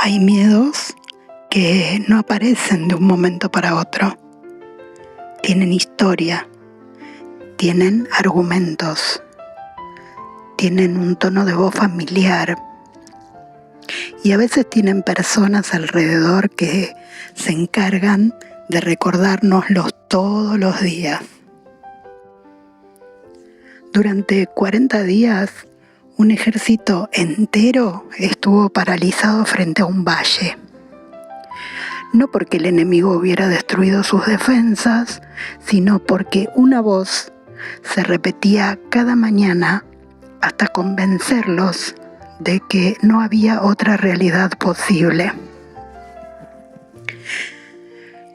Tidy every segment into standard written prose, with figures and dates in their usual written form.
Hay miedos que no aparecen de un momento para otro. Tienen historia, tienen argumentos, tienen un tono de voz familiar y a veces tienen personas alrededor que se encargan de recordárnoslos todos los días. Durante 40 días, un ejército entero estuvo paralizado frente a un valle. No porque el enemigo hubiera destruido sus defensas, sino porque una voz se repetía cada mañana hasta convencerlos de que no había otra realidad posible.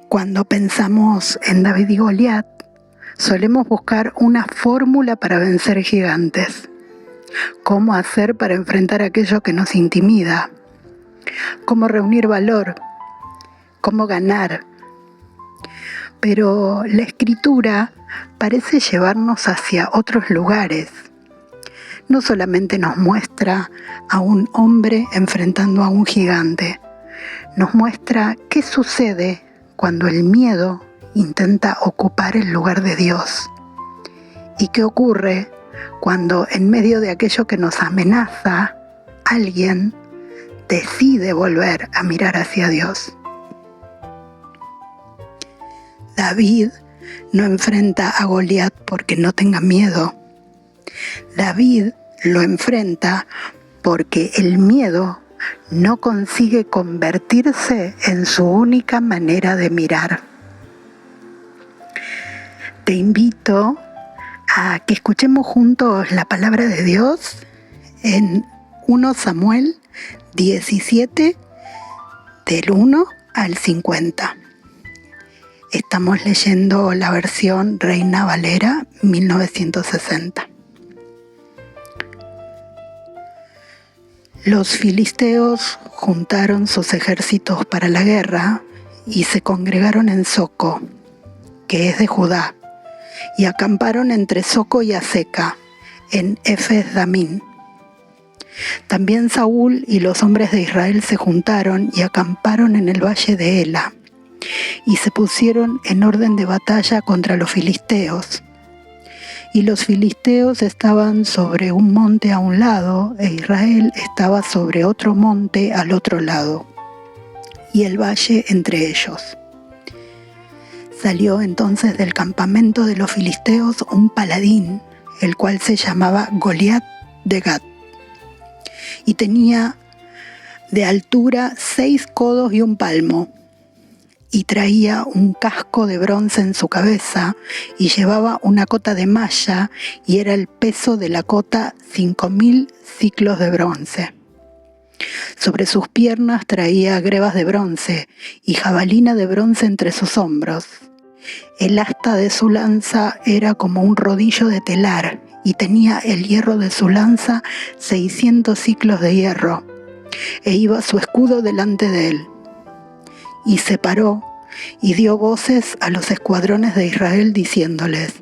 Cuando pensamos en David y Goliat, solemos buscar una fórmula para vencer gigantes. ¿Cómo hacer para enfrentar aquello que nos intimida? ¿Cómo reunir valor? ¿Cómo ganar? Pero la Escritura parece llevarnos hacia otros lugares. No solamente nos muestra a un hombre enfrentando a un gigante, nos muestra qué sucede cuando el miedo intenta ocupar el lugar de Dios y qué ocurre cuando en medio de aquello que nos amenaza, alguien decide volver a mirar hacia Dios. David no enfrenta a Goliat porque no tenga miedo. David lo enfrenta porque el miedo no consigue convertirse en su única manera de mirar. Te invito a que escuchemos juntos la palabra de Dios en 1 Samuel 17, del 1 al 50. Estamos leyendo la versión Reina Valera 1960. Los filisteos juntaron sus ejércitos para la guerra y se congregaron en Soco, que es de Judá, y acamparon entre Soco y Azeca, en Efes-Damín. También Saúl y los hombres de Israel se juntaron y acamparon en el valle de Ela, y se pusieron en orden de batalla contra los filisteos. Y los filisteos estaban sobre un monte a un lado, e Israel estaba sobre otro monte al otro lado, y el valle entre ellos. Salió entonces del campamento de los filisteos un paladín, el cual se llamaba Goliat de Gat, y tenía de altura 6 codos y un palmo, y traía un casco de bronce en su cabeza, y llevaba una cota de malla, y era el peso de la cota 5.000 ciclos de bronce. Sobre sus piernas traía grebas de bronce, y jabalina de bronce entre sus hombros. El asta de su lanza era como un rodillo de telar, y tenía el hierro de su lanza 600 ciclos de hierro, e iba su escudo delante de él. Y se paró y dio voces a los escuadrones de Israel diciéndoles: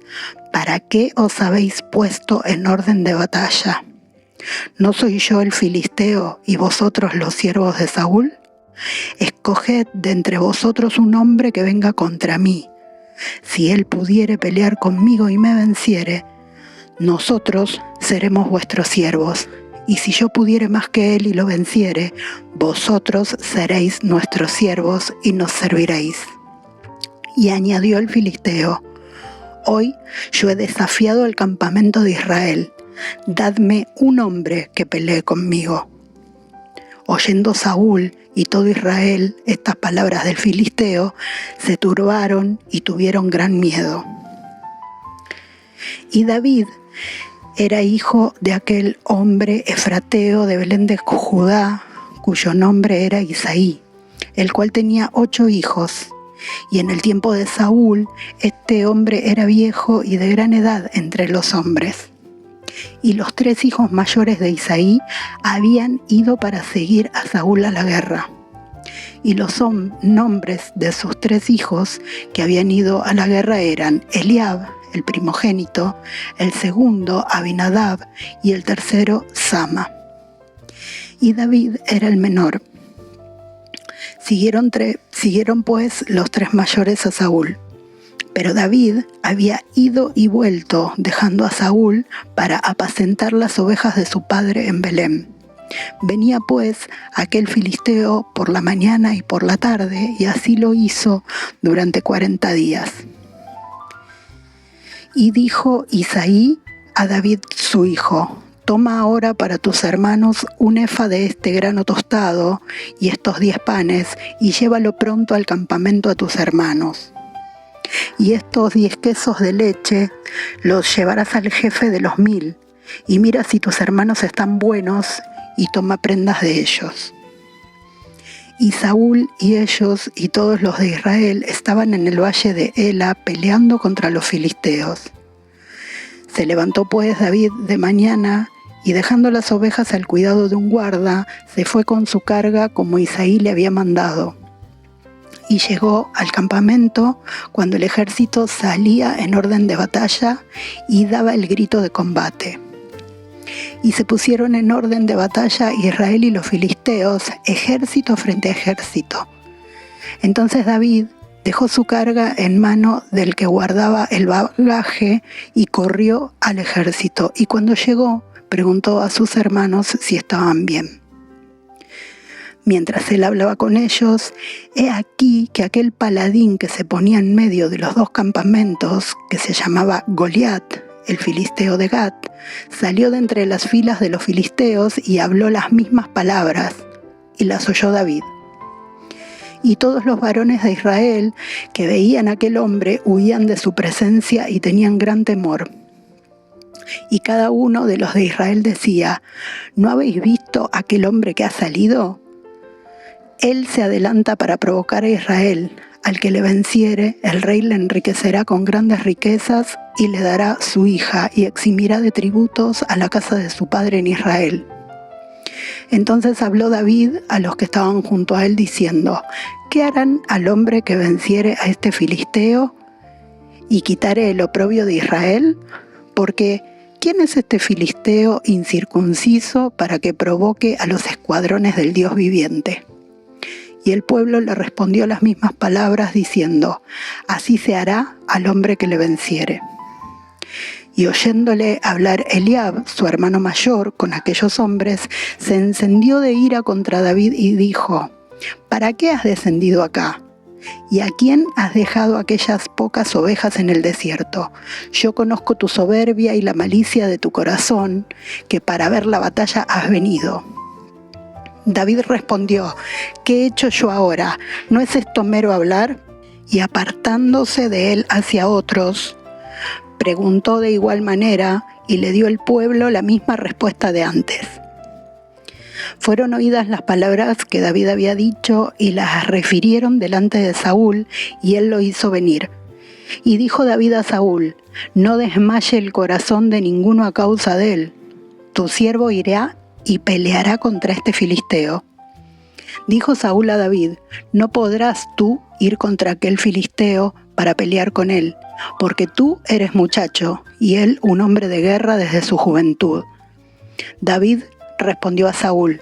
¿Para qué os habéis puesto en orden de batalla? ¿No soy yo el filisteo y vosotros los siervos de Saúl? Escoged de entre vosotros un hombre que venga contra mí. Si él pudiere pelear conmigo y me venciere, nosotros seremos vuestros siervos. Y si yo pudiere más que él y lo venciere, vosotros seréis nuestros siervos y nos serviréis. Y añadió el filisteo: Hoy yo he desafiado al campamento de Israel. Dadme un hombre que pelee conmigo. Oyendo Saúl y todo Israel estas palabras del filisteo, se turbaron y tuvieron gran miedo. Y David era hijo de aquel hombre efrateo de Belén de Judá, cuyo nombre era Isaí, el cual tenía 8 hijos. Y en el tiempo de Saúl, este hombre era viejo y de gran edad entre los hombres. Y los 3 hijos mayores de Isaí habían ido para seguir a Saúl a la guerra. Y los nombres de sus 3 hijos que habían ido a la guerra eran Eliab, el primogénito, el segundo Abinadab y el tercero Sama. Y David era el menor. Siguieron pues los 3 mayores a Saúl. Pero David había ido y vuelto, dejando a Saúl para apacentar las ovejas de su padre en Belén. Venía pues aquel filisteo por la mañana y por la tarde, y así lo hizo durante 40 días. Y dijo Isaí a David su hijo: toma ahora para tus hermanos un efa de este grano tostado y estos 10 panes, y llévalo pronto al campamento a tus hermanos. Y estos 10 quesos de leche los llevarás al jefe de los 1000, y mira si tus hermanos están buenos, y toma prendas de ellos. Y Saúl y ellos y todos los de Israel estaban en el valle de Ela peleando contra los filisteos. Se levantó pues David de mañana, y dejando las ovejas al cuidado de un guarda, se fue con su carga como Isaí le había mandado. Y llegó al campamento cuando el ejército salía en orden de batalla y daba el grito de combate. Y se pusieron en orden de batalla Israel y los filisteos, ejército frente a ejército. Entonces David dejó su carga en mano del que guardaba el bagaje y corrió al ejército. Y cuando llegó, preguntó a sus hermanos si estaban bien. Mientras él hablaba con ellos, he aquí que aquel paladín que se ponía en medio de los 2 campamentos, que se llamaba Goliat, el filisteo de Gat, salió de entre las filas de los filisteos y habló las mismas palabras, y las oyó David. Y todos los varones de Israel que veían a aquel hombre huían de su presencia y tenían gran temor. Y cada uno de los de Israel decía: ¿no habéis visto aquel hombre que ha salido? Él se adelanta para provocar a Israel. Al que le venciere, el rey le enriquecerá con grandes riquezas y le dará su hija y eximirá de tributos a la casa de su padre en Israel. Entonces habló David a los que estaban junto a él diciendo: ¿qué harán al hombre que venciere a este filisteo y quitare el oprobio de Israel? Porque ¿quién es este filisteo incircunciso para que provoque a los escuadrones del Dios viviente? Y el pueblo le respondió las mismas palabras diciendo: así se hará al hombre que le venciere. Y oyéndole hablar Eliab, su hermano mayor, con aquellos hombres, se encendió de ira contra David y dijo: ¿para qué has descendido acá? ¿Y a quién has dejado aquellas pocas ovejas en el desierto? Yo conozco tu soberbia y la malicia de tu corazón, que para ver la batalla has venido. David respondió: ¿qué he hecho yo ahora? ¿No es esto mero hablar? Y apartándose de él hacia otros, preguntó de igual manera, y le dio el pueblo la misma respuesta de antes. Fueron oídas las palabras que David había dicho, y las refirieron delante de Saúl, y él lo hizo venir. Y dijo David a Saúl: no desmaye el corazón de ninguno a causa de él. Tu siervo irá y peleará contra este filisteo. Dijo Saúl a David: no podrás tú ir contra aquel filisteo para pelear con él, porque tú eres muchacho, y él un hombre de guerra desde su juventud. David respondió a Saúl: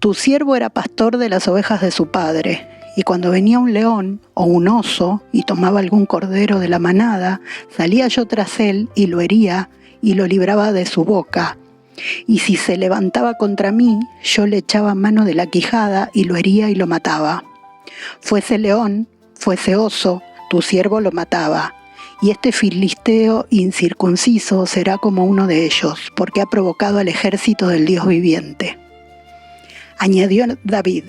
tu siervo era pastor de las ovejas de su padre, y cuando venía un león o un oso y tomaba algún cordero de la manada, salía yo tras él y lo hería y lo libraba de su boca. Y si se levantaba contra mí, yo le echaba mano de la quijada y lo hería y lo mataba. Fuese león, fuese oso, tu siervo lo mataba. Y este filisteo incircunciso será como uno de ellos, porque ha provocado al ejército del Dios viviente. Añadió David: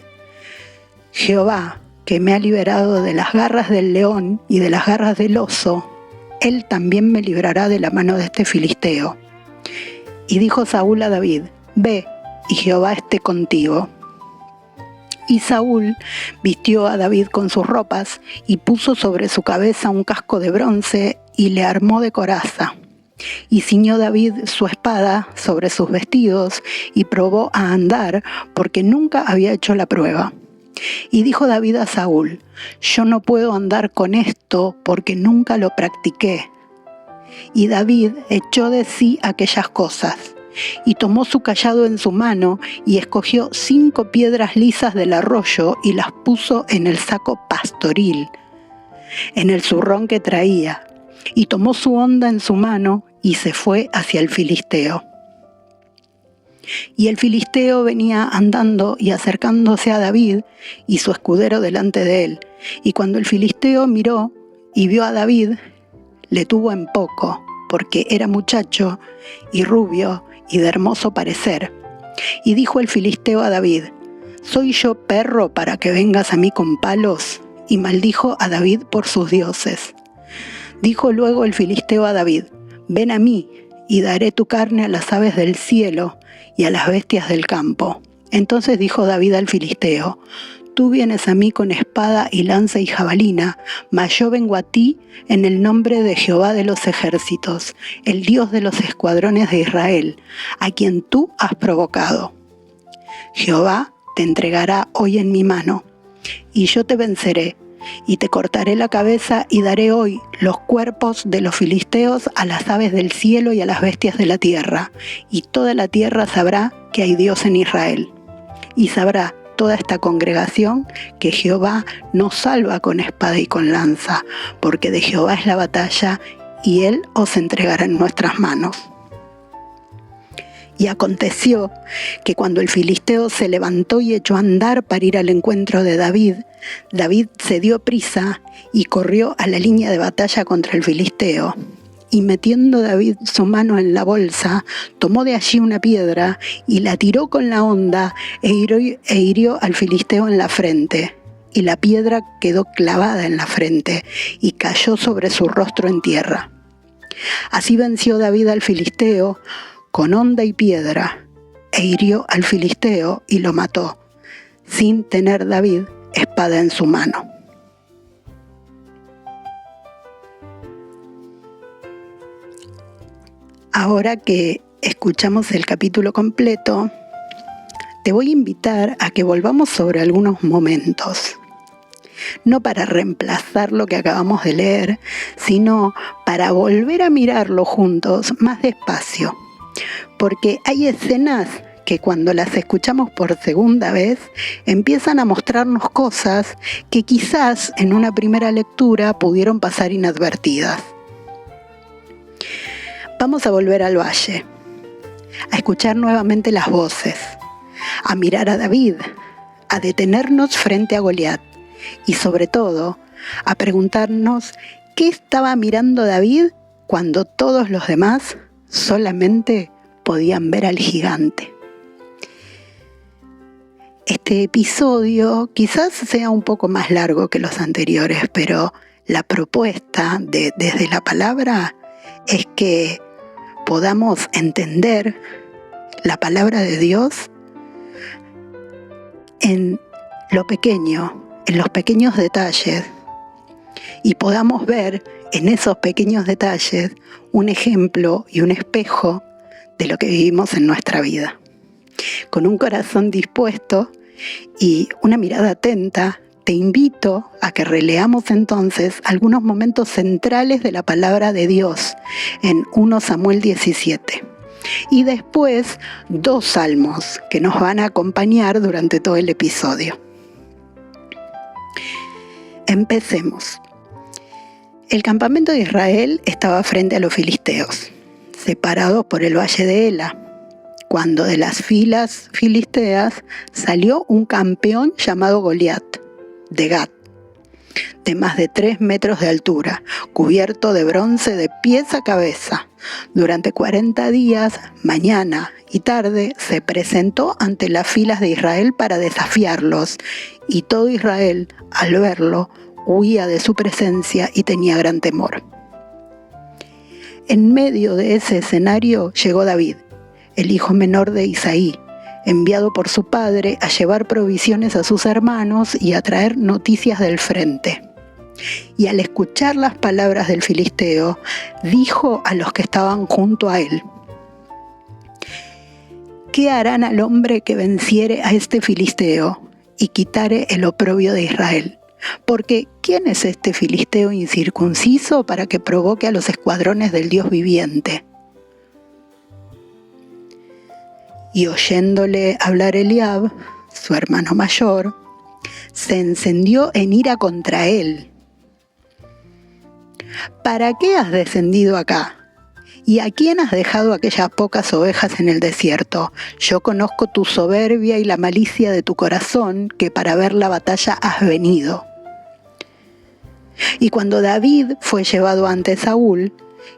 Jehová, que me ha liberado de las garras del león y de las garras del oso, él también me librará de la mano de este filisteo. Y dijo Saúl a David: ve, y Jehová esté contigo. Y Saúl vistió a David con sus ropas, y puso sobre su cabeza un casco de bronce, y le armó de coraza. Y ciñó David su espada sobre sus vestidos, y probó a andar, porque nunca había hecho la prueba. Y dijo David a Saúl: yo no puedo andar con esto, porque nunca lo practiqué. Y David echó de sí aquellas cosas. y tomó su cayado en su mano y escogió 5 piedras lisas del arroyo y las puso en el saco pastoril, en el zurrón que traía, y tomó su honda en su mano y se fue hacia el filisteo. Y el filisteo venía andando y acercándose a David y su escudero delante de él. Y cuando el filisteo miró y vio a David, le tuvo en poco, porque era muchacho y rubio y de hermoso parecer. Y dijo el filisteo a David: ¿soy yo perro para que vengas a mí con palos? Y maldijo a David por sus dioses. Dijo luego el filisteo a David: ven a mí, y daré tu carne a las aves del cielo y a las bestias del campo. Entonces dijo David al filisteo: tú vienes a mí con espada y lanza y jabalina, mas yo vengo a ti en el nombre de Jehová de los ejércitos, el Dios de los escuadrones de Israel, a quien tú has provocado. Jehová te entregará hoy en mi mano, y yo te venceré, y te cortaré la cabeza y daré hoy los cuerpos de los filisteos a las aves del cielo y a las bestias de la tierra, y toda la tierra sabrá que hay Dios en Israel. Y sabrá toda esta congregación que Jehová nos salva con espada y con lanza, porque de Jehová es la batalla, y Él os entregará en nuestras manos. Y aconteció que cuando el filisteo se levantó y echó a andar para ir al encuentro de David, David se dio prisa y corrió a la línea de batalla contra el filisteo. Y metiendo David su mano en la bolsa, tomó de allí una piedra y la tiró con la honda e hirió al filisteo en la frente. Y la piedra quedó clavada en la frente y cayó sobre su rostro en tierra. Así venció David al filisteo con honda y piedra, e hirió al filisteo y lo mató, sin tener David espada en su mano. Ahora que escuchamos el capítulo completo, te voy a invitar a que volvamos sobre algunos momentos. No para reemplazar lo que acabamos de leer, sino para volver a mirarlo juntos más despacio. Porque hay escenas que cuando las escuchamos por segunda vez empiezan a mostrarnos cosas que quizás en una primera lectura pudieron pasar inadvertidas. Vamos a volver al valle, a escuchar nuevamente las voces, a mirar a David, a detenernos frente a Goliat y sobre todo a preguntarnos qué estaba mirando David cuando todos los demás solamente podían ver al gigante. Este episodio quizás sea un poco más largo que los anteriores, pero la propuesta desde la palabra es que podamos entender la palabra de Dios en lo pequeño, en los pequeños detalles, y podamos ver en esos pequeños detalles un ejemplo y un espejo de lo que vivimos en nuestra vida. Con un corazón dispuesto y una mirada atenta, te invito a que releamos entonces algunos momentos centrales de la palabra de Dios en 1 Samuel 17. Y después 2 salmos que nos van a acompañar durante todo el episodio. Empecemos. El campamento de Israel estaba frente a los filisteos, separados por el valle de Ela, cuando de las filas filisteas salió un campeón llamado Goliat, de Gat, de más de 3 metros de altura, cubierto de bronce de pies a cabeza. Durante 40 días, mañana y tarde, se presentó ante las filas de Israel para desafiarlos, y todo Israel, al verlo, huía de su presencia y tenía gran temor. En medio de ese escenario llegó David, el hijo menor de Isaí, enviado por su padre a llevar provisiones a sus hermanos y a traer noticias del frente. Y al escuchar las palabras del filisteo, dijo a los que estaban junto a él: ¿qué harán al hombre que venciere a este filisteo y quitare el oprobio de Israel? Porque ¿quién es este filisteo incircunciso para que provoque a los escuadrones del Dios viviente? Y oyéndole hablar Eliab, su hermano mayor, se encendió en ira contra él. ¿Para qué has descendido acá? ¿Y a quién has dejado aquellas pocas ovejas en el desierto? Yo conozco tu soberbia y la malicia de tu corazón, que para ver la batalla has venido. Y cuando David fue llevado ante Saúl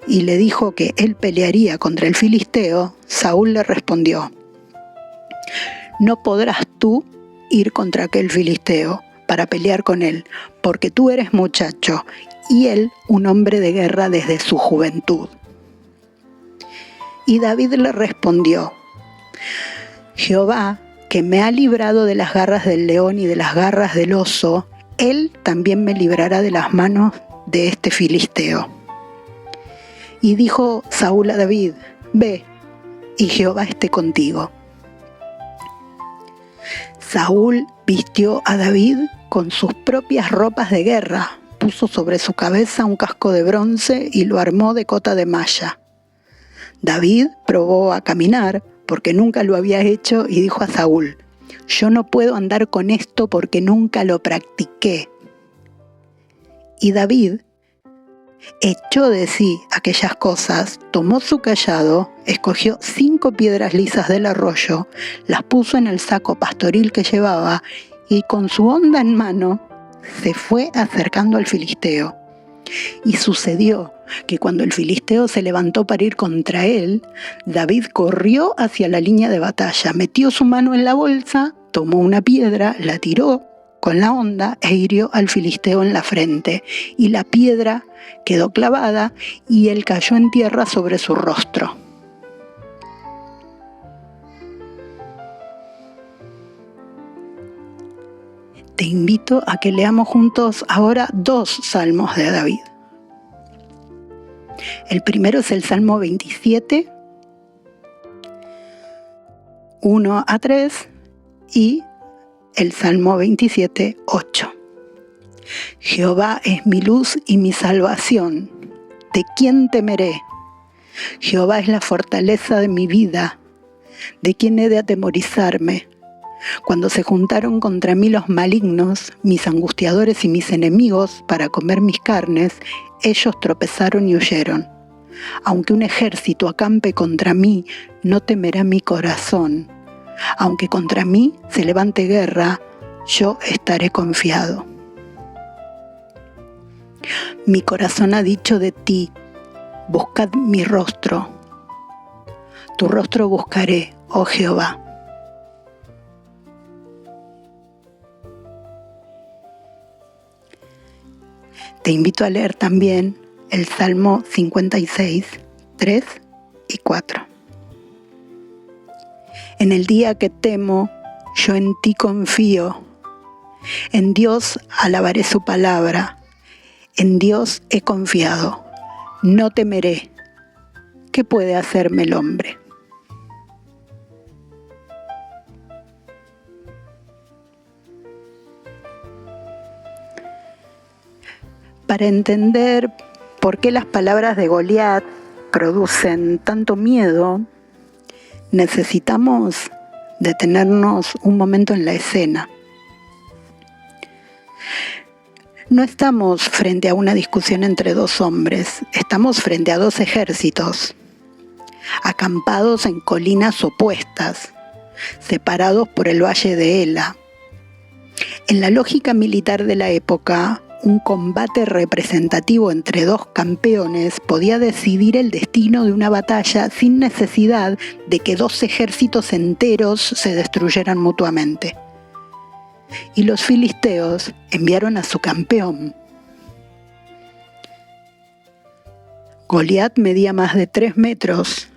y le dijo que él pelearía contra el filisteo, Saúl le respondió: no podrás tú ir contra aquel filisteo para pelear con él, porque tú eres muchacho y él un hombre de guerra desde su juventud. Y David le respondió: Jehová, que me ha librado de las garras del león y de las garras del oso, él también me librará de las manos de este filisteo. Y dijo Saúl a David: ve, y Jehová esté contigo. Saúl vistió a David con sus propias ropas de guerra, puso sobre su cabeza un casco de bronce y lo armó de cota de malla. David probó a caminar porque nunca lo había hecho y dijo a Saúl: yo no puedo andar con esto porque nunca lo practiqué. Y David echó de sí aquellas cosas, tomó su cayado, escogió 5 piedras lisas del arroyo, las puso en el saco pastoril que llevaba y con su honda en mano se fue acercando al filisteo. Y sucedió que cuando el filisteo se levantó para ir contra él, David corrió hacia la línea de batalla, metió su mano en la bolsa, tomó una piedra, la tiró con la honda e hirió al filisteo en la frente, y la piedra quedó clavada y él cayó en tierra sobre su rostro. Te invito a que leamos juntos ahora 2 salmos de David. El primero es el Salmo 27, 1 a 3, y el Salmo 27, 8. Jehová es mi luz y mi salvación. ¿De quién temeré? Jehová es la fortaleza de mi vida. ¿De quién he de atemorizarme? Cuando se juntaron contra mí los malignos, mis angustiadores y mis enemigos, para comer mis carnes, ellos tropezaron y huyeron. Aunque un ejército acampe contra mí, no temerá mi corazón. Aunque contra mí se levante guerra, yo estaré confiado. Mi corazón ha dicho de ti: buscad mi rostro. Tu rostro buscaré, oh Jehová. Te invito a leer también el Salmo 56, 3 y 4. En el día que temo, yo en ti confío. En Dios alabaré su palabra. En Dios he confiado. No temeré. ¿Qué puede hacerme el hombre? Para entender por qué las palabras de Goliat producen tanto miedo, necesitamos detenernos un momento en la escena. No estamos frente a una discusión entre 2 hombres, estamos frente a 2 ejércitos, acampados en colinas opuestas, separados por el valle de Ela. En la lógica militar de la época, un combate representativo entre 2 campeones podía decidir el destino de una batalla sin necesidad de que 2 ejércitos enteros se destruyeran mutuamente. Y los filisteos enviaron a su campeón. Goliat medía más de 3 metros,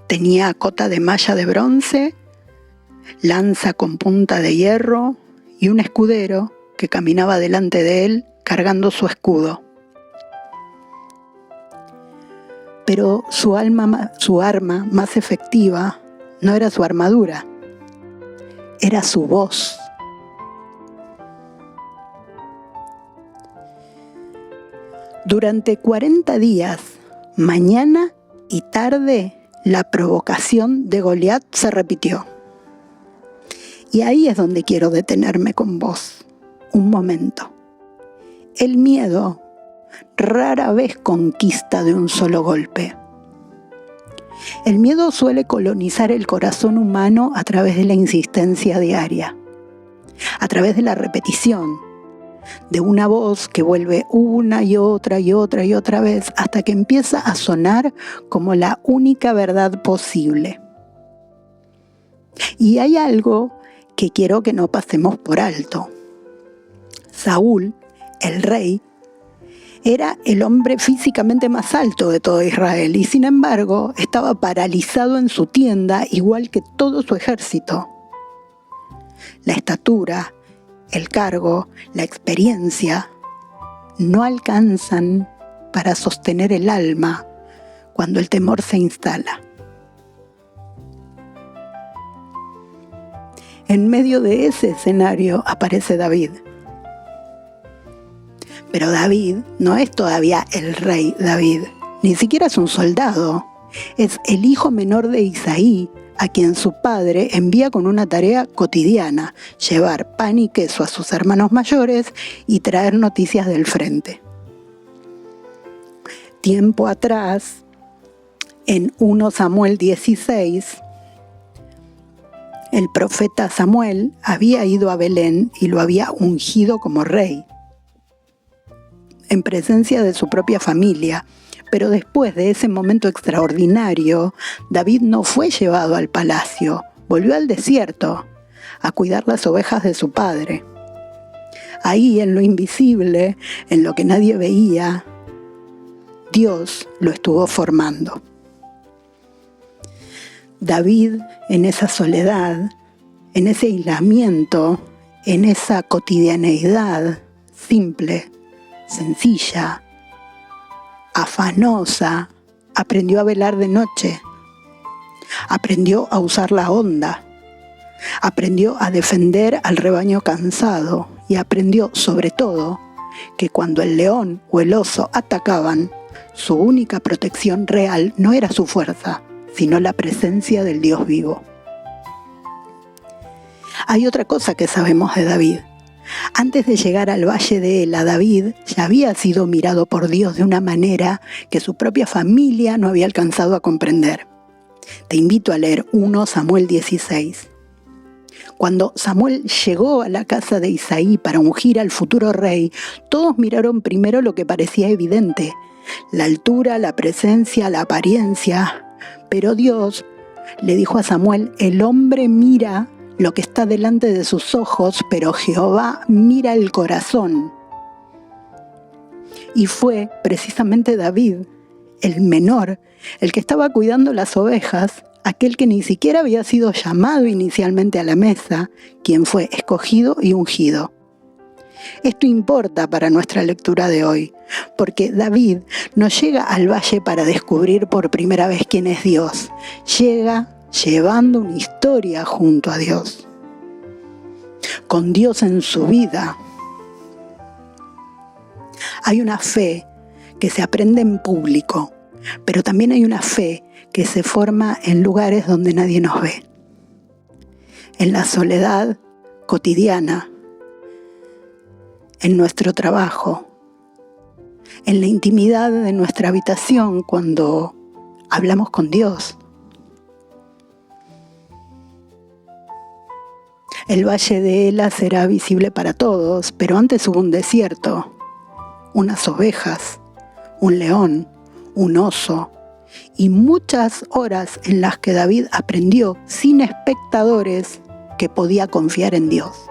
tenía cota de malla de bronce, lanza con punta de hierro y un escudero que caminaba delante de él cargando su escudo. Pero su arma más efectiva no era su armadura, era su voz. Durante 40 días, mañana y tarde, la provocación de Goliat se repitió. Y ahí es donde quiero detenerme con vos, un momento. El miedo rara vez conquista de un solo golpe. El miedo suele colonizar el corazón humano a través de la insistencia diaria, a través de la repetición, de una voz que vuelve una y otra y otra y otra vez hasta que empieza a sonar como la única verdad posible. Y hay algo que quiero que no pasemos por alto. Saúl, el rey, era el hombre físicamente más alto de todo Israel y sin embargo estaba paralizado en su tienda igual que todo su ejército. La estatura, el cargo, la experiencia no alcanzan para sostener el alma cuando el temor se instala. En medio de ese escenario aparece David. Pero David no es todavía el rey David, ni siquiera es un soldado. Es el hijo menor de Isaí, a quien su padre envía con una tarea cotidiana: llevar pan y queso a sus hermanos mayores y traer noticias del frente. Tiempo atrás, en 1 Samuel 16, el profeta Samuel había ido a Belén y lo había ungido como rey, en presencia de su propia familia. Pero después de ese momento extraordinario, David no fue llevado al palacio, volvió al desierto a cuidar las ovejas de su padre. Ahí, en lo invisible, en lo que nadie veía, Dios lo estuvo formando. David, en esa soledad, en ese aislamiento, en esa cotidianeidad simple, sencilla, afanosa, aprendió a velar de noche, aprendió a usar la honda, aprendió a defender al rebaño cansado y aprendió, sobre todo, que cuando el león o el oso atacaban, su única protección real no era su fuerza, sino la presencia del Dios vivo. Hay otra cosa que sabemos de David. Antes de llegar al valle de Ela, David ya había sido mirado por Dios de una manera que su propia familia no había alcanzado a comprender. Te invito a leer 1 Samuel 16. Cuando Samuel llegó a la casa de Isaí para ungir al futuro rey, todos miraron primero lo que parecía evidente: la altura, la presencia, la apariencia. Pero Dios le dijo a Samuel: el hombre mira lo que está delante de sus ojos, pero Jehová mira el corazón. Y fue precisamente David, el menor, el que estaba cuidando las ovejas, aquel que ni siquiera había sido llamado inicialmente a la mesa, quien fue escogido y ungido. Esto importa para nuestra lectura de hoy, porque David no llega al valle para descubrir por primera vez quién es Dios. Llega llevando una historia junto a Dios, con Dios en su vida. Hay una fe que se aprende en público, pero también hay una fe que se forma en lugares donde nadie nos ve, en la soledad cotidiana, en nuestro trabajo, en la intimidad de nuestra habitación cuando hablamos con Dios. El valle de Ela será visible para todos, pero antes hubo un desierto, unas ovejas, un león, un oso y muchas horas en las que David aprendió sin espectadores que podía confiar en Dios.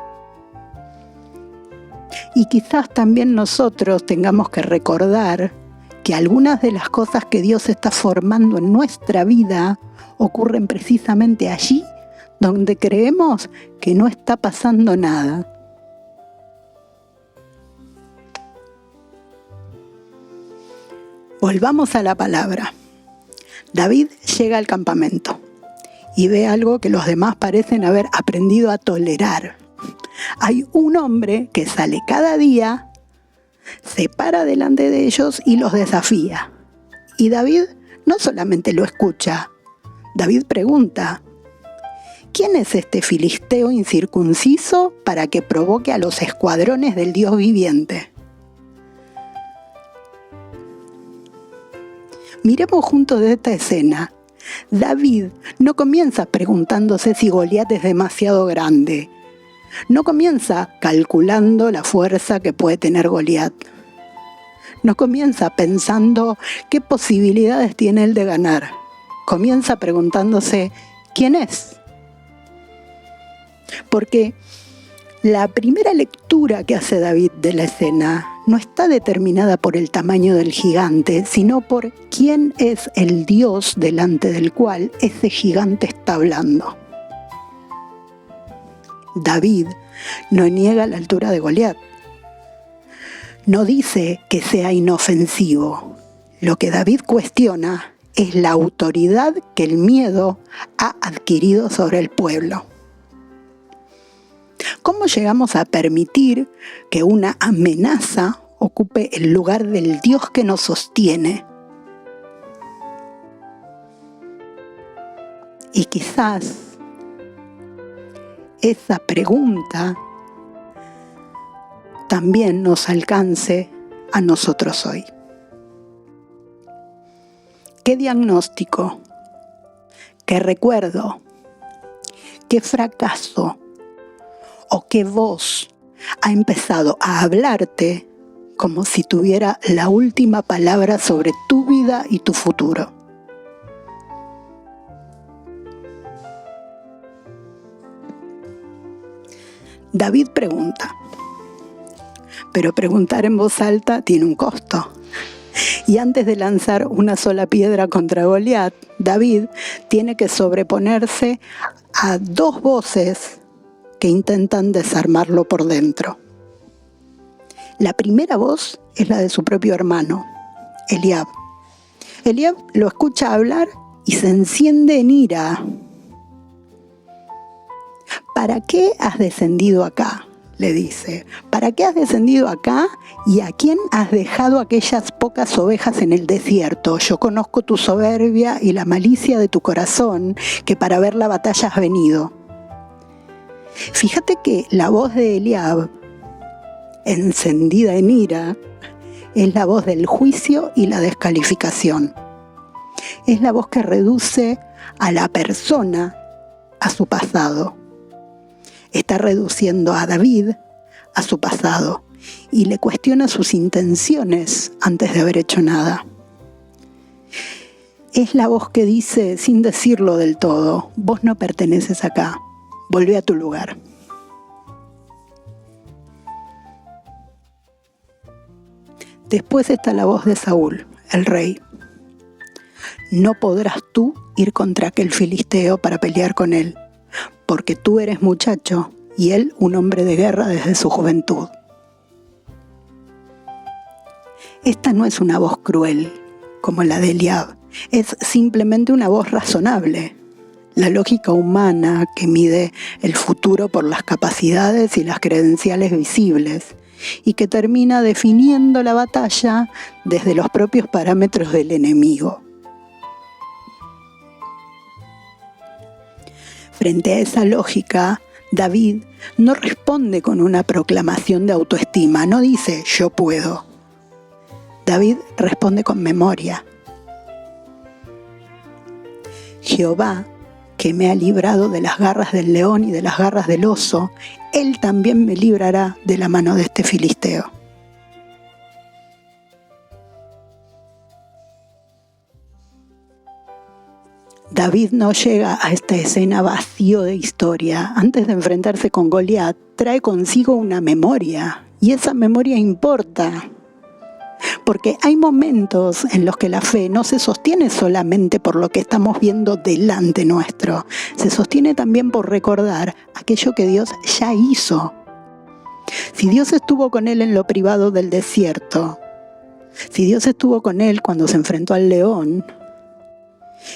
Y quizás también nosotros tengamos que recordar que algunas de las cosas que Dios está formando en nuestra vida ocurren precisamente allí donde creemos que no está pasando nada. Volvamos a la palabra. David llega al campamento y ve algo que los demás parecen haber aprendido a tolerar. Hay un hombre que sale cada día, se para delante de ellos y los desafía. Y David no solamente lo escucha, David pregunta: ¿quién es este filisteo incircunciso para que provoque a los escuadrones del Dios viviente? Miremos juntos esta escena. David no comienza preguntándose si Goliat es demasiado grande. No comienza calculando la fuerza que puede tener Goliat. No comienza pensando qué posibilidades tiene él de ganar. Comienza preguntándose ¿quién es? Porque la primera lectura que hace David de la escena no está determinada por el tamaño del gigante, sino por quién es el Dios delante del cual ese gigante está hablando. David no niega la altura de Goliat. No dice que sea inofensivo. Lo que David cuestiona es la autoridad que el miedo ha adquirido sobre el pueblo. ¿Cómo llegamos a permitir que una amenaza ocupe el lugar del Dios que nos sostiene? Y quizás esa pregunta también nos alcance a nosotros hoy. ¿Qué diagnóstico? ¿Qué recuerdo? ¿Qué fracaso? ¿O qué voz ha empezado a hablarte como si tuviera la última palabra sobre tu vida y tu futuro? David pregunta, pero preguntar en voz alta tiene un costo. Y antes de lanzar una sola piedra contra Goliat, David tiene que sobreponerse a dos voces que intentan desarmarlo por dentro. La primera voz es la de su propio hermano, Eliab. Eliab lo escucha hablar y se enciende en ira. ¿Para qué has descendido acá?, le dice. ¿Para qué has descendido acá y a quién has dejado aquellas pocas ovejas en el desierto? Yo conozco tu soberbia y la malicia de tu corazón, que para ver la batalla has venido. Fíjate que la voz de Eliab, encendida en ira, es la voz del juicio y la descalificación. Es la voz que reduce a la persona a su pasado. Está reduciendo a David a su pasado y le cuestiona sus intenciones antes de haber hecho nada. Es la voz que dice, sin decirlo del todo: vos no perteneces acá, volvé a tu lugar. Después está la voz de Saúl, el rey. No podrás tú ir contra aquel filisteo para pelear con él, porque tú eres muchacho y él un hombre de guerra desde su juventud. Esta no es una voz cruel como la de Eliab, es simplemente una voz razonable. La lógica humana que mide el futuro por las capacidades y las credenciales visibles y que termina definiendo la batalla desde los propios parámetros del enemigo. Frente a esa lógica, David no responde con una proclamación de autoestima, no dice yo puedo. David responde con memoria. Jehová, que me ha librado de las garras del león y de las garras del oso, él también me librará de la mano de este filisteo. David no llega a esta escena vacío de historia. Antes de enfrentarse con Goliat, trae consigo una memoria, y esa memoria importa. Porque hay momentos en los que la fe no se sostiene solamente por lo que estamos viendo delante nuestro, se sostiene también por recordar aquello que Dios ya hizo. Si Dios estuvo con él en lo privado del desierto, si Dios estuvo con él cuando se enfrentó al león,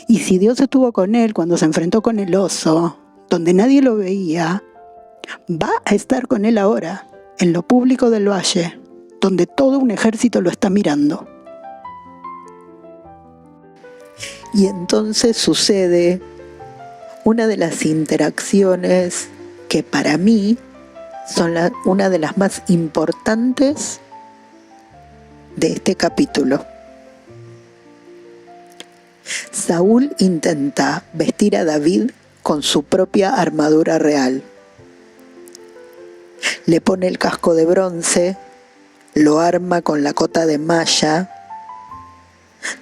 y si Dios estuvo con él cuando se enfrentó con el oso, donde nadie lo veía, va a estar con él ahora, en lo público del valle, donde todo un ejército lo está mirando. Y entonces sucede una de las interacciones que para mí son una de las más importantes de este capítulo. Saúl intenta vestir a David con su propia armadura real. Le pone el casco de bronce, lo arma con la cota de malla.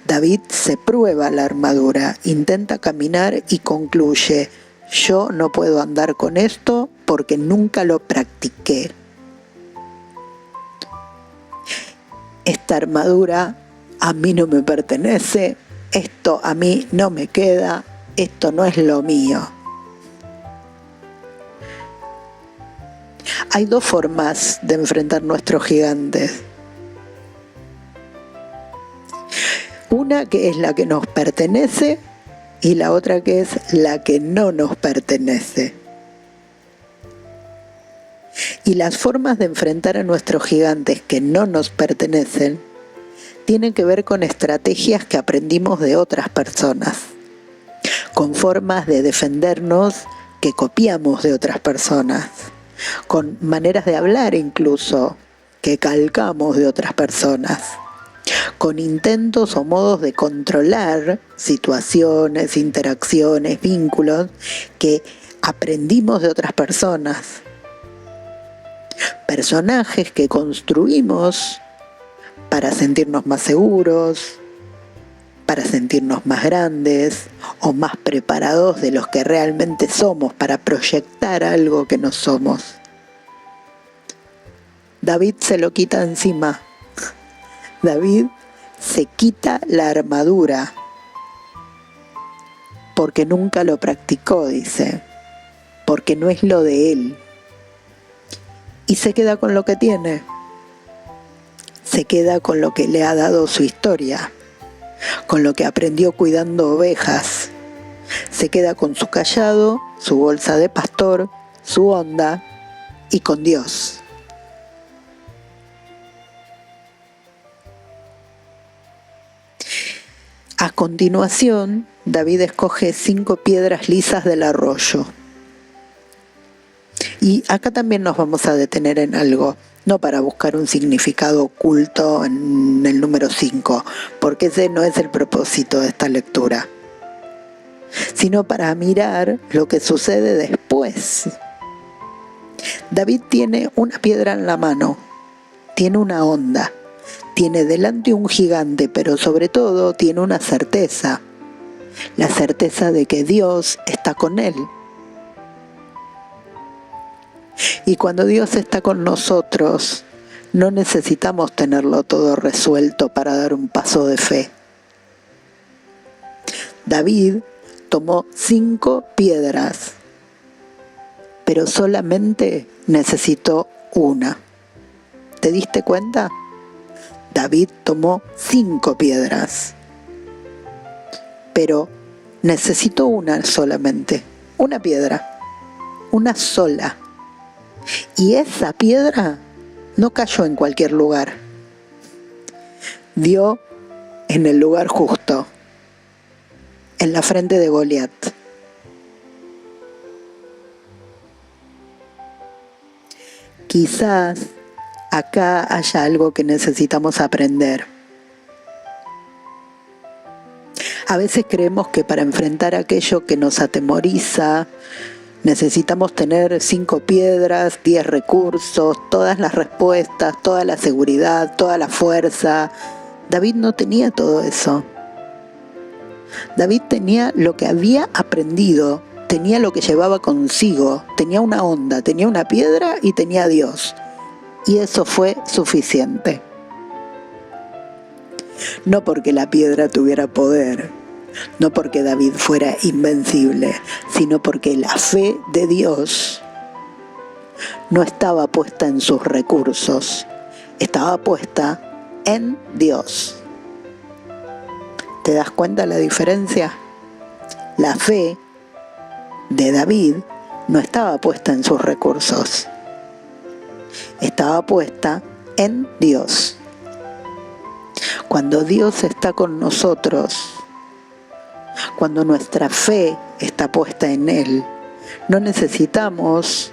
David se prueba la armadura, intenta caminar y concluye: yo no puedo andar con esto porque nunca lo practiqué. Esta armadura a mí no me pertenece, esto a mí no me queda, esto no es lo mío. Hay dos formas de enfrentar nuestros gigantes. Una que es la que nos pertenece y la otra que es la que no nos pertenece. Y las formas de enfrentar a nuestros gigantes que no nos pertenecen tienen que ver con estrategias que aprendimos de otras personas, con formas de defendernos que copiamos de otras personas, con maneras de hablar incluso que calcamos de otras personas, con intentos o modos de controlar situaciones, interacciones, vínculos que aprendimos de otras personas, personajes que construimos para sentirnos más seguros, para sentirnos más grandes o más preparados de los que realmente somos, para proyectar algo que no somos. David se lo quita encima. David se quita la armadura porque nunca lo practicó, dice, porque no es lo de él. Y se queda con lo que tiene, se queda con lo que le ha dado su historia, con lo que aprendió cuidando ovejas, se queda con su cayado, su bolsa de pastor, su onda y con Dios. A continuación, David escoge 5 piedras lisas del arroyo. Y acá también nos vamos a detener en algo, no para buscar un significado oculto en el número 5, porque ese no es el propósito de esta lectura, sino para mirar lo que sucede después. David tiene una piedra en la mano, tiene una onda, tiene delante un gigante, pero sobre todo tiene una certeza, la certeza de que Dios está con él. Y cuando Dios está con nosotros, no necesitamos tenerlo todo resuelto para dar un paso de fe. David tomó 5 piedras, pero solamente necesitó una. ¿Te diste cuenta? David tomó 5 piedras, pero necesitó una solamente, una piedra, una sola. Y esa piedra no cayó en cualquier lugar, dio en el lugar justo, en la frente de Goliat. Quizás acá haya algo que necesitamos aprender. A veces creemos que para enfrentar aquello que nos atemoriza, necesitamos tener 5 piedras, 10 recursos, todas las respuestas, toda la seguridad, toda la fuerza. David no tenía todo eso. David tenía lo que había aprendido, tenía lo que llevaba consigo, tenía una onda, tenía una piedra y tenía a Dios. Y eso fue suficiente. No porque la piedra tuviera poder, no porque David fuera invencible, sino porque la fe de Dios no estaba puesta en sus recursos, estaba puesta en Dios. ¿Te das cuenta la diferencia? La fe de David no estaba puesta en sus recursos, estaba puesta en Dios. Cuando Dios está con nosotros, Cuando nuestra fe está puesta en Él, no necesitamos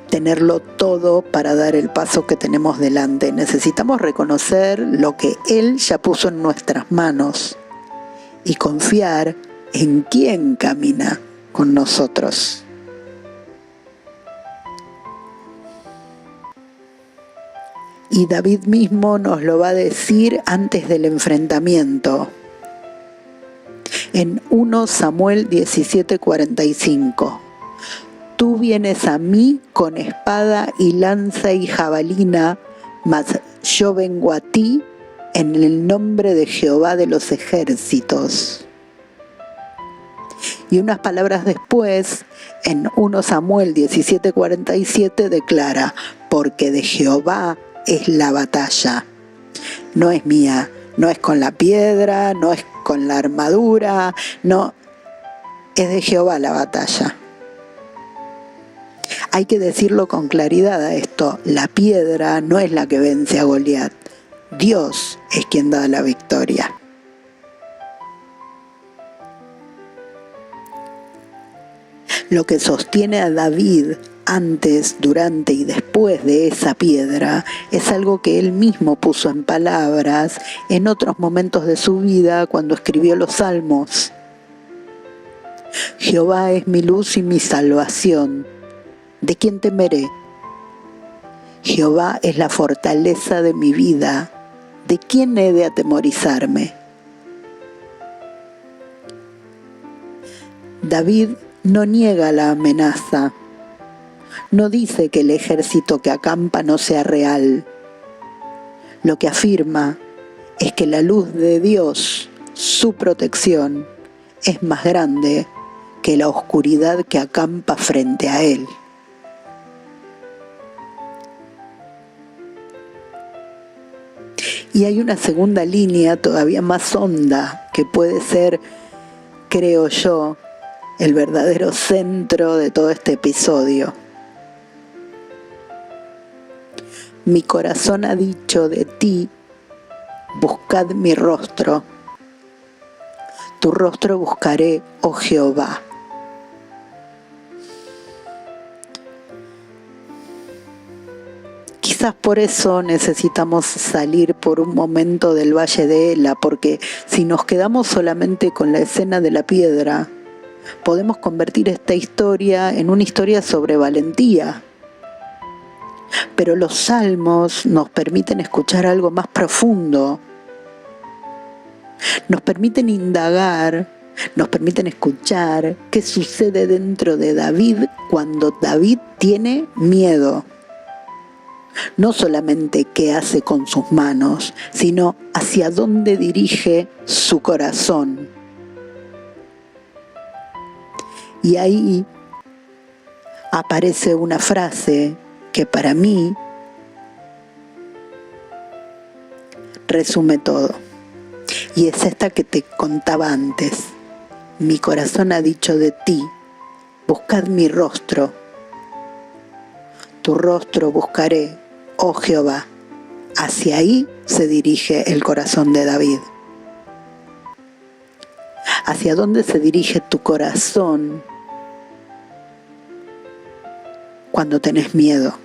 tenerlo todo para dar el paso que tenemos delante. Necesitamos reconocer lo que Él ya puso en nuestras manos y confiar en quién camina con nosotros. Y David mismo nos lo va a decir antes del enfrentamiento. En 1 Samuel 17:45. Tú vienes a mí con espada y lanza y jabalina, mas yo vengo a ti en el nombre de Jehová de los ejércitos. Y unas palabras después, en 1 Samuel 17:47 declara, porque de Jehová es la batalla, no es mía, no es con la piedra, no es con la armadura, no, es de Jehová la batalla. Hay que decirlo con claridad a esto, la piedra no es la que vence a Goliat, Dios es quien da la victoria. Lo que sostiene a David antes, durante y después de esa piedra es algo que él mismo puso en palabras en otros momentos de su vida cuando escribió los Salmos. Jehová es mi luz y mi salvación. ¿De quién temeré? Jehová es la fortaleza de mi vida. ¿De quién he de atemorizarme? David no niega la amenaza. No dice que el ejército que acampa no sea real. Lo que afirma es que la luz de Dios, su protección, es más grande que la oscuridad que acampa frente a él. Y hay una segunda línea todavía más honda que puede ser, creo yo, el verdadero centro de todo este episodio. Mi corazón ha dicho de ti, buscad mi rostro. Tu rostro buscaré, oh Jehová. Quizás por eso necesitamos salir por un momento del Valle de Ela, porque si nos quedamos solamente con la escena de la piedra, podemos convertir esta historia en una historia sobre valentía. Pero los salmos nos permiten escuchar algo más profundo, nos permiten indagar, nos permiten escuchar qué sucede dentro de David cuando David tiene miedo. No solamente qué hace con sus manos, sino hacia dónde dirige su corazón. Y ahí aparece una frase que para mí resume todo. Y es esta que te contaba antes. Mi corazón ha dicho de ti, buscad mi rostro. Tu rostro buscaré, oh Jehová. Hacia ahí se dirige el corazón de David. ¿Hacia dónde se dirige tu corazón cuando tenés miedo?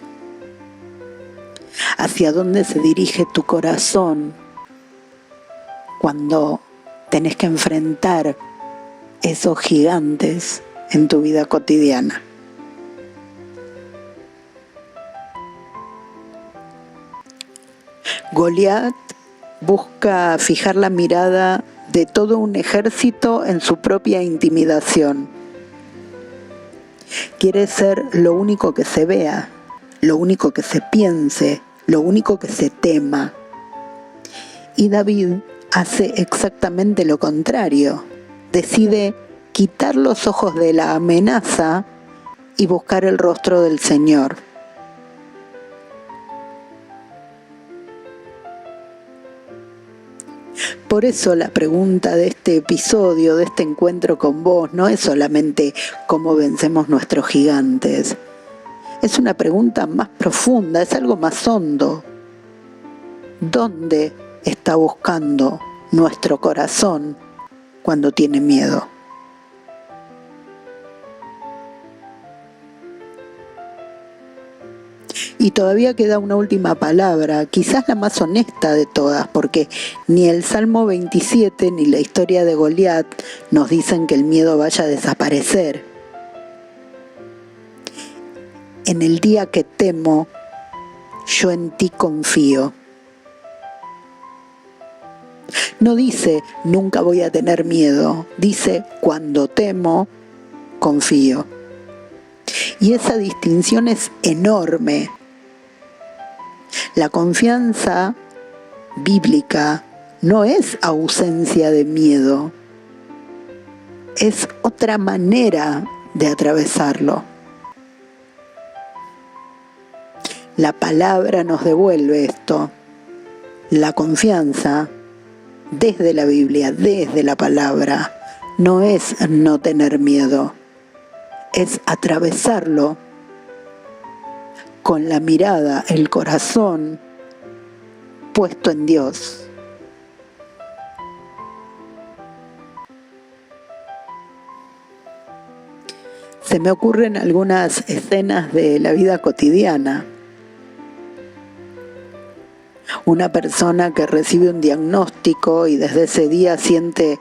¿Hacia dónde se dirige tu corazón cuando tenés que enfrentar esos gigantes en tu vida cotidiana? Goliat busca fijar la mirada de todo un ejército en su propia intimidación. Quiere ser lo único que se vea, lo único que se piense, lo único que se tema. Y David hace exactamente lo contrario. Decide quitar los ojos de la amenaza y buscar el rostro del Señor. Por eso la pregunta de este episodio, de este encuentro con vos, no es solamente cómo vencemos nuestros gigantes. Es una pregunta más profunda, es algo más hondo. ¿Dónde está buscando nuestro corazón cuando tiene miedo. Y todavía queda una última palabra, quizás la más honesta de todas, porque ni el Salmo 27 ni la historia de Goliat nos dicen que el miedo vaya a desaparecer. En el día que temo, yo en ti confío. No dice nunca voy a tener miedo, dice cuando temo, confío. Y esa distinción es enorme. La confianza bíblica no es ausencia de miedo, es otra manera de atravesarlo. La palabra nos devuelve esto. La confianza, desde la Biblia, desde la palabra, no es no tener miedo, es atravesarlo con la mirada, el corazón puesto en Dios. Se me ocurren algunas escenas de la vida cotidiana. Una persona que recibe un diagnóstico y desde ese día siente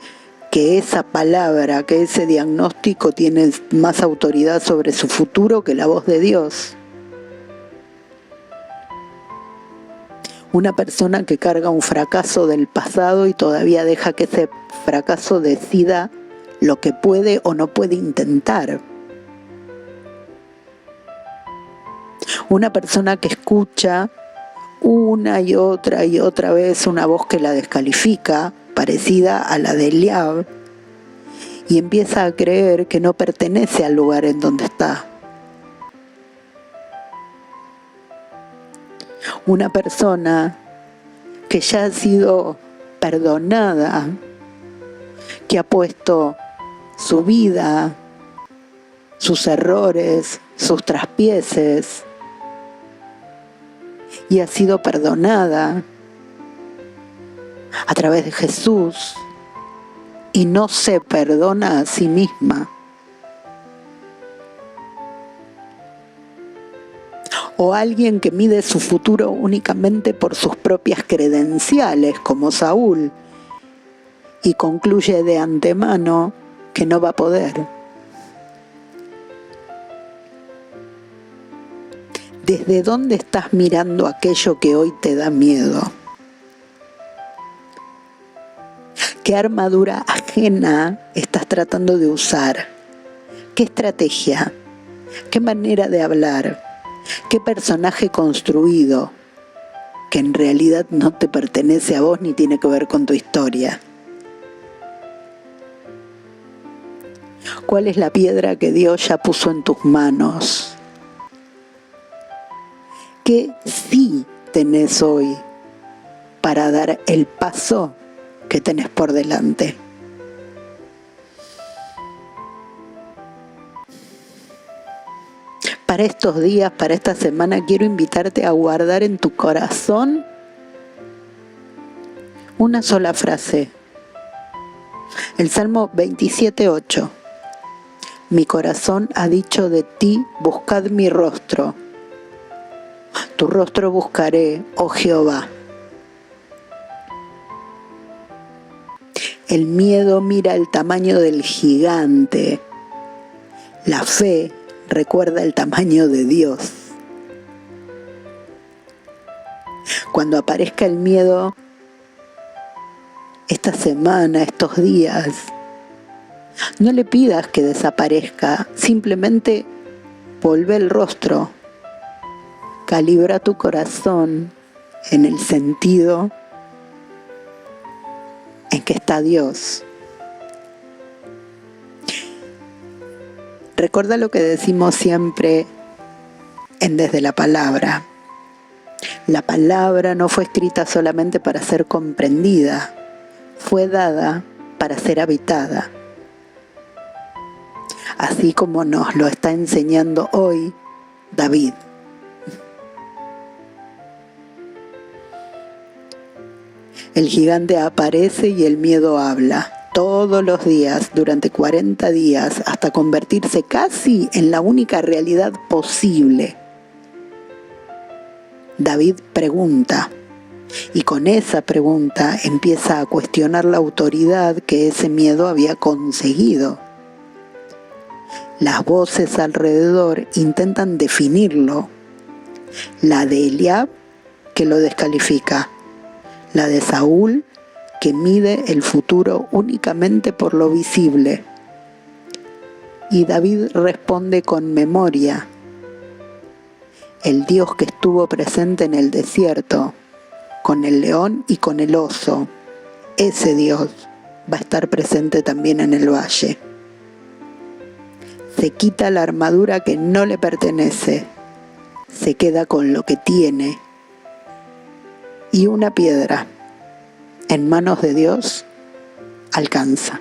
que esa palabra, que ese diagnóstico tiene más autoridad sobre su futuro que la voz de Dios. Una persona que carga un fracaso del pasado y todavía deja que ese fracaso decida lo que puede o no puede intentar. Una persona que escucha una y otra vez una voz que la descalifica, parecida a la de Eliab, y empieza a creer que no pertenece al lugar en donde está. Una persona que ya ha sido perdonada, que ha puesto su vida, sus errores, sus traspieces, y ha sido perdonada a través de Jesús y no se perdona a sí misma. O alguien que mide su futuro únicamente por sus propias credenciales, como Saúl, y concluye de antemano que no va a poder. ¿Desde dónde estás mirando aquello que hoy te da miedo? ¿Qué armadura ajena estás tratando de usar? ¿Qué estrategia? ¿Qué manera de hablar? ¿Qué personaje construido que en realidad no te pertenece a vos ni tiene que ver con tu historia? ¿Cuál es la piedra que Dios ya puso en tus manos? ¿Qué sí tenés hoy para dar el paso que tenés por delante? Para estos días, para esta semana, quiero invitarte a guardar en tu corazón una sola frase. El Salmo 27:8. Mi corazón ha dicho de ti, buscad mi rostro. Tu rostro buscaré, oh Jehová. El miedo mira el tamaño del gigante. La fe recuerda el tamaño de Dios. Cuando aparezca el miedo, esta semana, estos días, no le pidas que desaparezca, simplemente volvé el rostro, calibra tu corazón en el sentido en que está Dios. Recuerda lo que decimos siempre en Desde la Palabra. La palabra no fue escrita solamente para ser comprendida, fue dada para ser habitada. Así como nos lo está enseñando hoy David. El gigante aparece y el miedo habla. todos los días durante 40 días hasta convertirse casi en la única realidad posible. David pregunta, y con esa pregunta empieza a cuestionar la autoridad que ese miedo había conseguido. Las voces alrededor intentan definirlo. La de Eliab, que lo descalifica. La de Saúl, que mide el futuro únicamente por lo visible. Y David responde con memoria. El Dios que estuvo presente en el desierto, con el león y con el oso, ese Dios va a estar presente también en el valle. Se quita la armadura que no le pertenece, se queda con lo que tiene. Y una piedra en manos de Dios alcanza.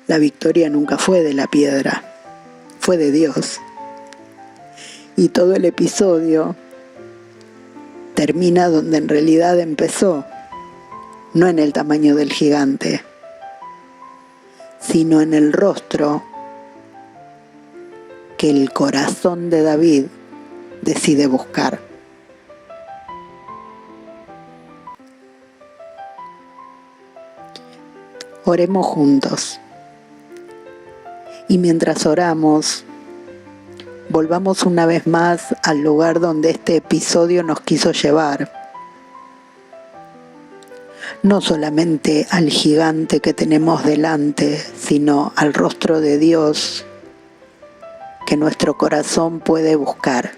La victoria nunca fue de la piedra, fue de Dios. Y todo el episodio termina donde en realidad empezó, no en el tamaño del gigante, sino en el rostro que el corazón de David decide buscar. Oremos juntos. Y mientras oramos, volvamos una vez más al lugar donde este episodio nos quiso llevar. No solamente al gigante que tenemos delante, sino al rostro de Dios que nuestro corazón puede buscar.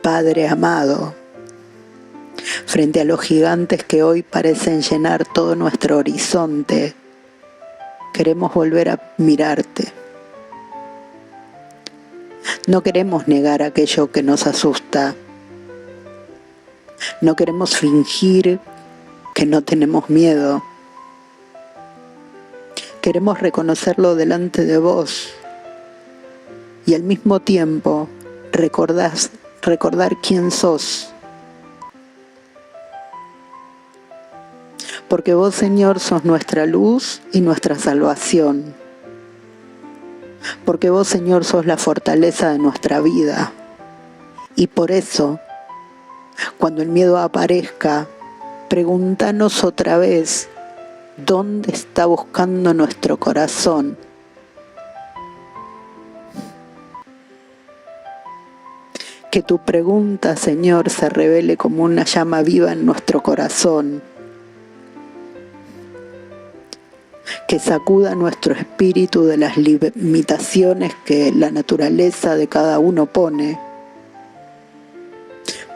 Padre amado, frente a los gigantes que hoy parecen llenar todo nuestro horizonte, queremos volver a mirarte. No queremos negar aquello que nos asusta. No queremos fingir que no tenemos miedo. Queremos reconocerlo delante de vos y al mismo tiempo recordar quién sos. Porque vos, Señor, sos nuestra luz y nuestra salvación. Porque vos, Señor, sos la fortaleza de nuestra vida. Y por eso, cuando el miedo aparezca, pregúntanos otra vez, ¿dónde está buscando nuestro corazón? Que tu pregunta, Señor, se revele como una llama viva en nuestro corazón. Que sacuda nuestro espíritu de las limitaciones que la naturaleza de cada uno pone.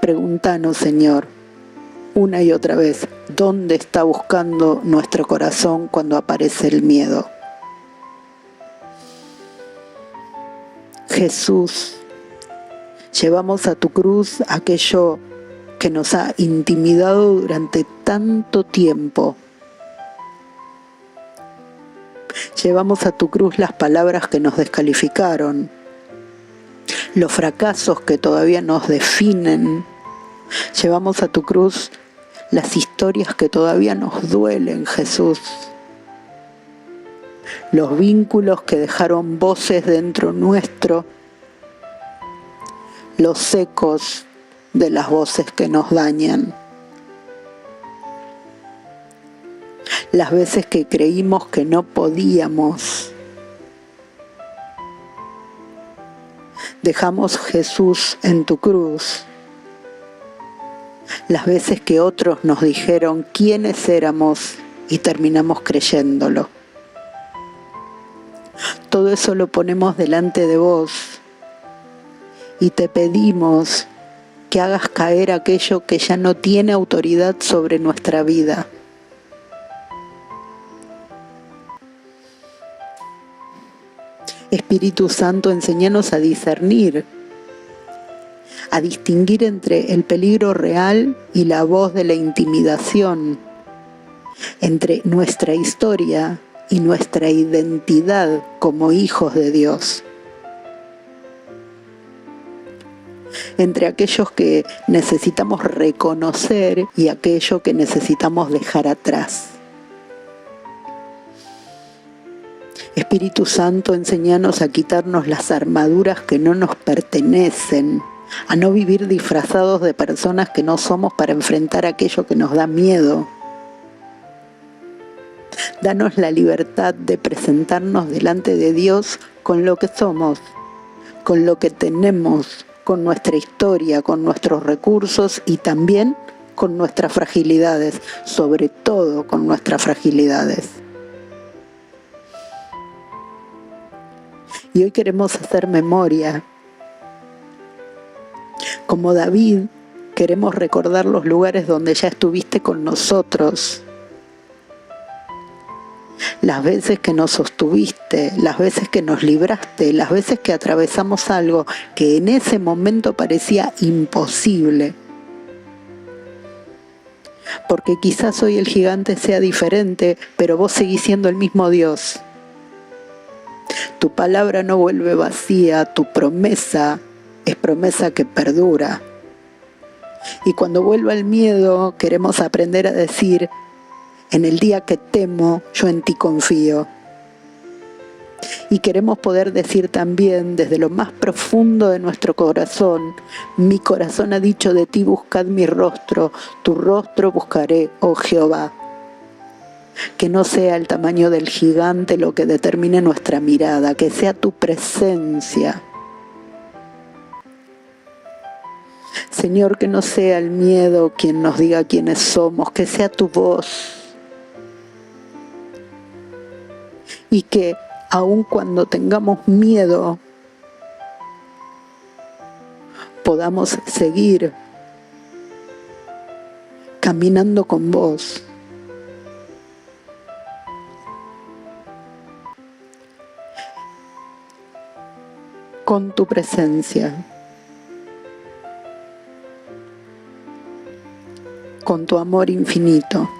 Pregúntanos, Señor, una y otra vez, ¿dónde está buscando nuestro corazón cuando aparece el miedo? Jesús, llevamos a tu cruz aquello que nos ha intimidado durante tanto tiempo. Llevamos a tu cruz las palabras que nos descalificaron, los fracasos que todavía nos definen. Llevamos a tu cruz las historias que todavía nos duelen, Jesús. Los vínculos que dejaron voces dentro nuestro, los ecos de las voces que nos dañan. Las veces que creímos que no podíamos. Dejamos Jesús en tu cruz. Las veces que otros nos dijeron quiénes éramos y terminamos creyéndolo. Todo eso lo ponemos delante de vos y te pedimos que hagas caer aquello que ya no tiene autoridad sobre nuestra vida. Espíritu Santo, enséñanos a discernir, a distinguir entre el peligro real y la voz de la intimidación, entre nuestra historia y nuestra identidad como hijos de Dios. entre aquellos que necesitamos reconocer y aquello que necesitamos dejar atrás. Espíritu Santo, enséñanos a quitarnos las armaduras que no nos pertenecen, a no vivir disfrazados de personas que no somos para enfrentar aquello que nos da miedo. Danos la libertad de presentarnos delante de Dios con lo que somos, con lo que tenemos, con nuestra historia, con nuestros recursos y también con nuestras fragilidades, sobre todo con nuestras fragilidades. Y hoy queremos hacer memoria. Como David, queremos recordar los lugares donde ya estuviste con nosotros. Las veces que nos sostuviste, las veces que nos libraste, las veces que atravesamos algo que en ese momento parecía imposible. Porque quizás hoy el gigante sea diferente, pero vos seguís siendo el mismo Dios. Tu palabra no vuelve vacía, tu promesa es promesa que perdura. Y cuando vuelva el miedo, queremos aprender a decir: en el día que temo, yo en ti confío. Y queremos poder decir también desde lo más profundo de nuestro corazón: mi corazón ha dicho de ti, buscad mi rostro, tu rostro buscaré, oh Jehová. Que no sea el tamaño del gigante lo que determine nuestra mirada, que sea tu presencia. Señor, que no sea el miedo quien nos diga quiénes somos, que sea tu voz. Y que aun cuando tengamos miedo, podamos seguir caminando con vos. Con tu presencia, con tu amor infinito,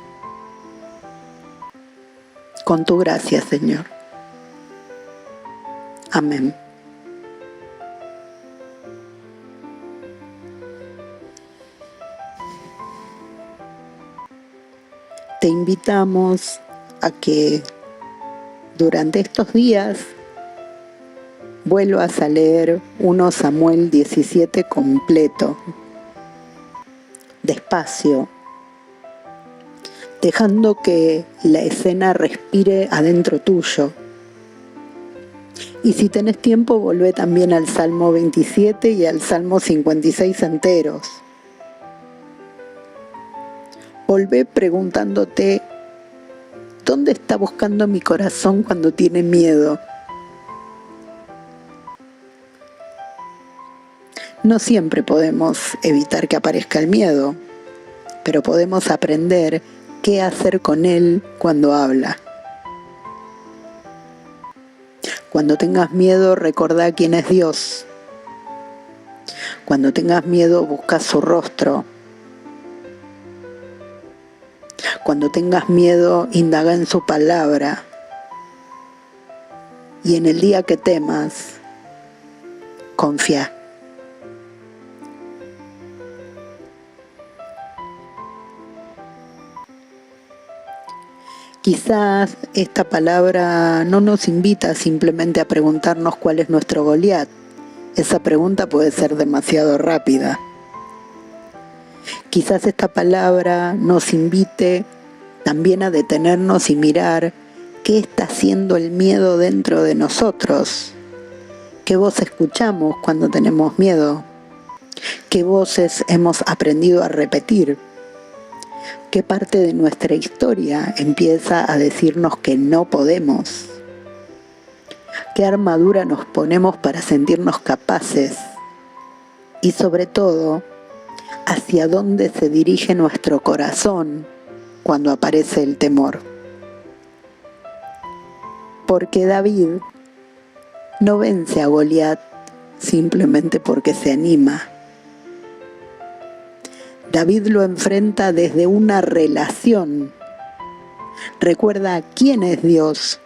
con tu gracia, Señor. Amén. Te invitamos a que durante estos días vuelvas a leer 1 Samuel 17 completo, despacio, dejando que la escena respire adentro tuyo. Y si tenés tiempo, volvé también al Salmo 27 y al Salmo 56 enteros. Volvé preguntándote: ¿dónde está buscando mi corazón cuando tiene miedo? No siempre podemos evitar que aparezca el miedo, pero podemos aprender qué hacer con él cuando habla. Cuando tengas miedo, recordá quién es Dios. Cuando tengas miedo, busca su rostro. Cuando tengas miedo, indaga en su palabra. Y en el día que temas, confía. Quizás esta palabra no nos invita simplemente a preguntarnos cuál es nuestro Goliat. Esa pregunta puede ser demasiado rápida. Quizás esta palabra nos invite también a detenernos y mirar qué está haciendo el miedo dentro de nosotros. ¿Qué voz escuchamos cuando tenemos miedo? ¿Qué voces hemos aprendido a repetir? ¿Qué parte de nuestra historia empieza a decirnos que no podemos? ¿Qué armadura nos ponemos para sentirnos capaces? Y sobre todo, ¿hacia dónde se dirige nuestro corazón cuando aparece el temor? Porque David no vence a Goliat simplemente porque se anima. David lo enfrenta desde una relación. Recuerda quién es Dios.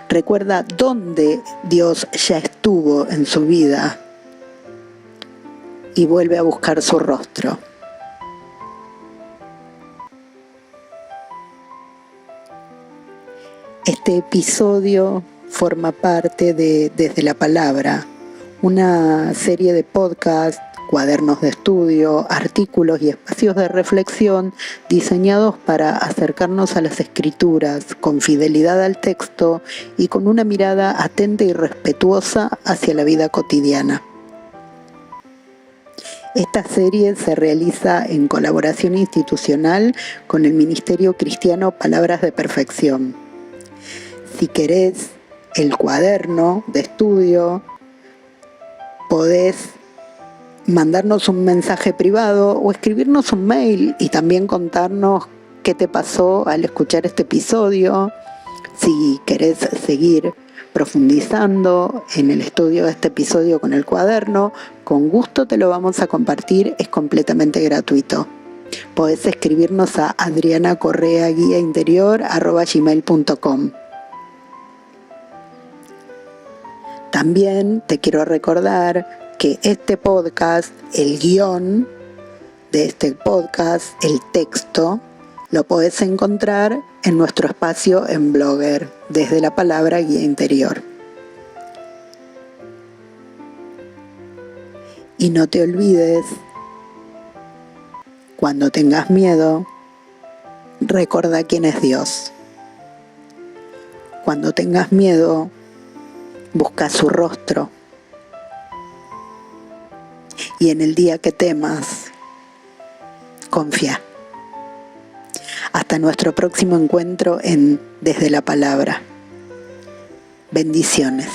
Recuerda dónde Dios ya estuvo en su vida. y vuelve a buscar su rostro. Este episodio forma parte de Desde la Palabra, una serie de podcasts, cuadernos de estudio, artículos y espacios de reflexión diseñados para acercarnos a las escrituras con fidelidad al texto y con una mirada atenta y respetuosa hacia la vida cotidiana. Esta serie se realiza en colaboración institucional con el Ministerio Cristiano Palabras de Perfección. Si querés el cuaderno de estudio, podés mandarnos un mensaje privado o escribirnos un mail y también contarnos qué te pasó al escuchar este episodio. Si querés seguir profundizando en el estudio de este episodio con el cuaderno, con gusto te lo vamos a compartir, es completamente gratuito. Podés escribirnos a adrianacorreaguiainterior@gmail.com. También te quiero recordar que este podcast, el guión de este podcast, el texto, lo podés encontrar en nuestro espacio en Blogger, Desde la Palabra Guía Interior. Y no te olvides, cuando tengas miedo, recuerda quién es Dios. Cuando tengas miedo, busca su rostro. Y en el día que temas, confía. Hasta nuestro próximo encuentro en Desde la Palabra. Bendiciones.